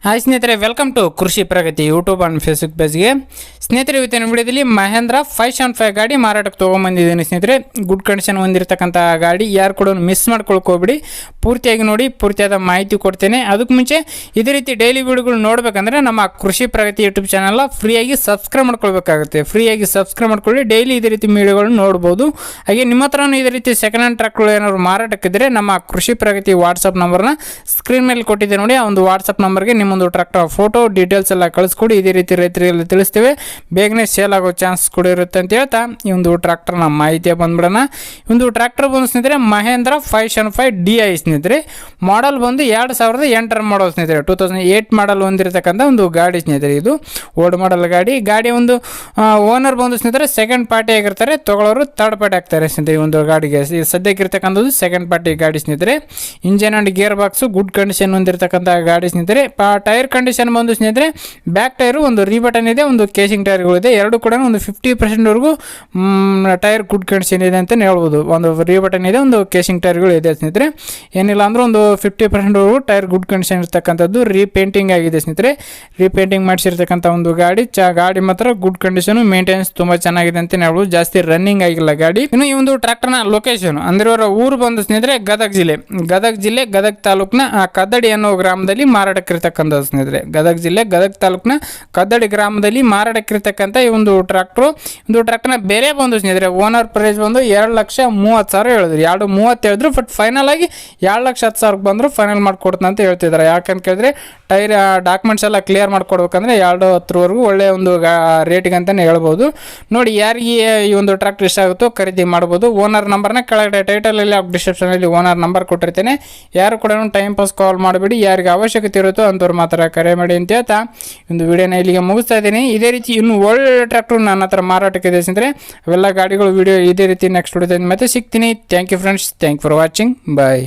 Hi ಸ್ನೇಹಿತರೆ, welcome to ಕೃಷಿ ಪ್ರಗತಿ YouTube and Facebook ಪೇಜ್ಗೆ. ಸ್ನೇಹಿತರೆ, ಇವತ್ತಿನ ವಿಡಿಯೋದಲ್ಲಿ ಮಹೇಂದ್ರ 575 ಗಾಡಿ ಮಾರಾಟಕ್ಕೆ ತೊಗೊಂಬಂದಿದ್ದೀನಿ. ಸ್ನೇಹಿತರೆ, ಗುಡ್ ಕಂಡೀಷನ್ ಹೊಂದಿರತಕ್ಕಂಥ ಗಾಡಿ, ಯಾರು ಕೂಡ ಮಿಸ್ ಮಾಡ್ಕೊಳ್ಕೋಬೇಡಿ, ಪೂರ್ತಿಯಾಗಿ ನೋಡಿ, ಪೂರ್ತಿಯಾದ ಮಾಹಿತಿ ಕೊಡ್ತೇನೆ. ಅದಕ್ಕೆ ಮುಂಚೆ ಇದೇ ರೀತಿ ಡೈಲಿ ವಿಡಿಯೋಗಳು ನೋಡಬೇಕಂದ್ರೆ ನಮ್ಮ ಕೃಷಿ ಪ್ರಗತಿ ಯೂಟ್ಯೂಬ್ ಚಾನಲ್ನ ಫ್ರೀಯಾಗಿ ಸಬ್ಸ್ಕ್ರೈಬ್ ಮಾಡ್ಕೊಳ್ಬೇಕಾಗುತ್ತೆ. ಫ್ರೀಯಾಗಿ ಸಬ್ಸ್ಕ್ರೈಬ್ ಮಾಡ್ಕೊಳ್ಳಿ, ಡೈಲಿ ಇದೇ ರೀತಿ ವಿಡಿಯೋಗಳನ್ನ ನೋಡ್ಬೋದು. ಹಾಗೆ ನಿಮ್ಮ ಹತ್ರನೂ ಇದೇ ರೀತಿ ಸೆಕೆಂಡ್ ಹ್ಯಾಂಡ್ ಟ್ರ್ಯಾಕ್ಟರ್ಗಳು ಏನಾದ್ರು ಮಾರಾಟಕ್ಕಿದ್ರೆ ನಮ್ಮ ಕೃಷಿ ಪ್ರಗತಿ ವಾಟ್ಸಪ್ ನಂಬರ್ನ ಸ್ಕ್ರೀನ್ ಮೇಲೆ ಕೊಟ್ಟಿದ್ದೆ ನೋಡಿ. ಆ ಒಂದು ವಾಟ್ಸಪ್ ನಂಬರ್ಗೆ ನಿಮ್ಮೊಂದು ಟ್ರ್ಯಾಕ್ಟರ್ ಫೋಟೋ ಡೀಟೇಲ್ಸ್ ಎಲ್ಲ ಕಳಿಸ್ಕೊಡಿ. ಇದೇ ರೀತಿ ರೈತರಿಗೆಲ್ಲ ತಿಳಿಸ್ತೇವೆ, ಬೇಗನೆ ಸೇಲ್ ಆಗೋ ಚಾನ್ಸ್ ಕೂಡ ಇರುತ್ತೆ ಅಂತ ಹೇಳ್ತಾ ಈ ಒಂದು ಟ್ರ್ಯಾಕ್ಟರ್ನ ಮಾಹಿತಿಯ ಬಂದ್ಬಿಡೋಣ. ಈ ಒಂದು ಟ್ರ್ಯಾಕ್ಟರ್ ಬಂದು ಸ್ನೇಹಿತರೆ ಮಹೇಂದ್ರ 575 DI ಸ್ನೇಹಿತರೆ. ಮಾಡಲ್ ಬಂದು 2008 ಮಾಡಲ್ ಸ್ನೇಹಿತರೆ, 2008 ಮಾಡಲ್ ಹೊಂದಿರತಕ್ಕಂಥ ಒಂದು ಗಾಡಿ ಸ್ನೇಹಿತರೆ. ಇದು ಓಲ್ಡ್ ಮಾಡಲ್ ಗಾಡಿ ಒಂದು ಓನರ್ ಬಂದು ಸ್ನೇಹಿತರೆ ಸೆಕೆಂಡ್ ಪಾರ್ಟಿ ಆಗಿರ್ತಾರೆ, ತಗೊಳ್ಳೋರು ಥರ್ಡ್ ಪಾರ್ಟಿ ಆಗ್ತಾರೆ ಸ್ನೇಹಿತರೆ. ಈ ಒಂದು ಗಾಡಿಗೆ ಸದ್ಯಕ್ಕೆ ಇರ್ತಕ್ಕಂಥದ್ದು ಸೆಕೆಂಡ್ ಪಾರ್ಟಿ ಗಾಡಿ ಸ್ನೇಹಿತರೆ. Engine and gear box good condition ಹೊಂದಿರತಕ್ಕಂಥ ಗಾಡಿ ಸ್ನೇಹಿತರೆ. ಟೈರ್ ಕಂಡೀಷನ್ ಬಂದು ಸ್ನೇಹಿತರೆ ಬ್ಯಾಕ್ ಟೈರು ಒಂದು ರೀಬಟನ್ ಇದೆ, ಒಂದು ಕೇಸಿಂಗ್ ಟೈರ್ಗಳಿದೆ. ಎರಡು ಕೂಡ ಒಂದು 50%ವರೆಗೂ ಟೈರ್ ಗುಡ್ ಕಂಡೀಷನ್ ಇದೆ ಅಂತಲೇ ಹೇಳ್ಬೋದು. ಒಂದು ರೀಬಟನ್ ಇದೆ, ಒಂದು ಕೇಸಿಂಗ್ ಟೈರ್ಗಳು ಇದೆ ಸ್ನೇಹಿತರೆ. ಏನಿಲ್ಲ ಅಂದ್ರೆ ಒಂದು 50%ವರೆಗೂ ಟೈರ್ ಗುಡ್ ಕಂಡೀಷನ್ ಇರ್ತಕ್ಕಂಥದ್ದು. ರೀಪೇಂಟಿಂಗ್ ಆಗಿದೆ ಸ್ನೇಹಿತರೆ, ರೀಪೇಂಟಿಂಗ್ ಮಾಡಿಸಿರ್ತಕ್ಕಂಥ ಒಂದು ಗಾಡಿ. ಗಾಡಿ ಮಾತ್ರ ಗುಡ್ ಕಂಡೀಷನ್, ಮೇಂಟೆನೆನ್ಸ್ ತುಂಬ ಚೆನ್ನಾಗಿದೆ ಅಂತಲೇ ಹೇಳ್ಬೋದು. ಜಾಸ್ತಿ ರನ್ನಿಂಗ್ ಆಗಿಲ್ಲ ಗಾಡಿ. ಇನ್ನು ಈ ಒಂದು ಟ್ರ್ಯಾಕ್ಟರ್ನ ಲೊಕೇಶನ್ ಅಂದ್ರೆ ಅವರ ಊರು ಬಂದು ಸ್ನೇಹಿತರೆ ಗದಗ ಜಿಲ್ಲೆ ಗದಗ ತಾಲೂಕಿನ ಕದ್ದಡಿ ಅನ್ನೋ ಗ್ರಾಮದಲ್ಲಿ ಮಾರಾಟಕ್ಕಿರ್ತಕ್ಕಂಥದ್ದು ಸ್ನೇಹಿತರೆ. ಗದಗ ಜಿಲ್ಲೆ ಗದಗ ತಾಲೂಕಿನ ಕದ್ದಡಿ ಗ್ರಾಮದಲ್ಲಿ ಮಾರಾಟಕ್ಕಿರ್ತಕ್ಕಂಥ ಈ ಒಂದು ಟ್ರ್ಯಾಕ್ಟರ್ನ ಬೆಲೆ ಬಂದು ಸ್ನೇಹಿತರೆ ಓನರ್ ಪ್ರೈಸ್ ಬಂದು 2,30,000 ಹೇಳಿದ್ರು. 2,30,000 ಹೇಳಿದ್ರು, ಬಟ್ ಫೈನಲ್ ಆಗಿ 2,10,000 ಬಂದ್ರು ಫೈನಲ್ ಮಾಡ್ಕೊಡ್ತಾನೆ ಅಂತ ಹೇಳ್ತಿದ್ದಾರೆ. ಯಾಕಂತ ಕೇಳಿದ್ರೆ ಟೈರ್ ಡಾಕ್ಯುಮೆಂಟ್ಸ್ ಎಲ್ಲ ಕ್ಲಿಯರ್ ಮಾಡ್ಕೊಡ್ಬೇಕಂದ್ರೆ 2,10,000 ಒಳ್ಳೆ ಒಂದು ರೇಟಿಗೆ ಅಂತಲೇ ಹೇಳ್ಬೋದು. ನೋಡಿ, ಯಾರಿಗೆ ಈ ಒಂದು ಟ್ರ್ಯಾಕ್ಟರ್ ಇಷ್ಟ ಆಗುತ್ತೋ ಖರೀದಿ ಮಾಡ್ಬೋದು. ಓನರ್ ನಂಬರ್ನ ಕೆಳಗಡೆ ಟೈಟಲಲ್ಲಿ ಡಿಸ್ಕ್ರಿಪ್ಷನಲ್ಲಿ ಓನರ್ ನಂಬರ್ ಕೊಟ್ಟಿರ್ತೇನೆ. ಯಾರು ಕೂಡ ಟೈಮ್ ಪಾಸ್ ಕಾಲ್ ಮಾಡಬೇಡಿ, ಯಾರಿಗೆ ಅವಶ್ಯಕತೆ ಇರುತ್ತೋ ಅಂಥವ್ರು ಮಾತ್ರ ಕರೆ ಮಾಡಿ ಅಂತ ಹೇಳ್ತಾ ಒಂದು ವಿಡಿಯೋನ ಇಲ್ಲಿಗೆ ಮುಗಿಸ್ತಾ ಇದ್ದೀನಿ. ಇದೇ ರೀತಿ ಇನ್ನೂ ಒಳ್ಳೆ ಟ್ರ್ಯಾಕ್ಟರ್ ನನ್ನ ಹತ್ರ ಮಾರಾಟಕ್ಕಿದೆ ಸ್ನೇಹಿತರೆ. ಅವೆಲ್ಲ ಗಾಡಿಗಳು ವಿಡಿಯೋ ಇದೇ ರೀತಿ ನೆಕ್ಸ್ಟ್ ವಿಡಿಯೋದಲ್ಲಿ ಮತ್ತೆ ಸಿಗ್ತೀನಿ. Thank you friends, thank for watching, bye.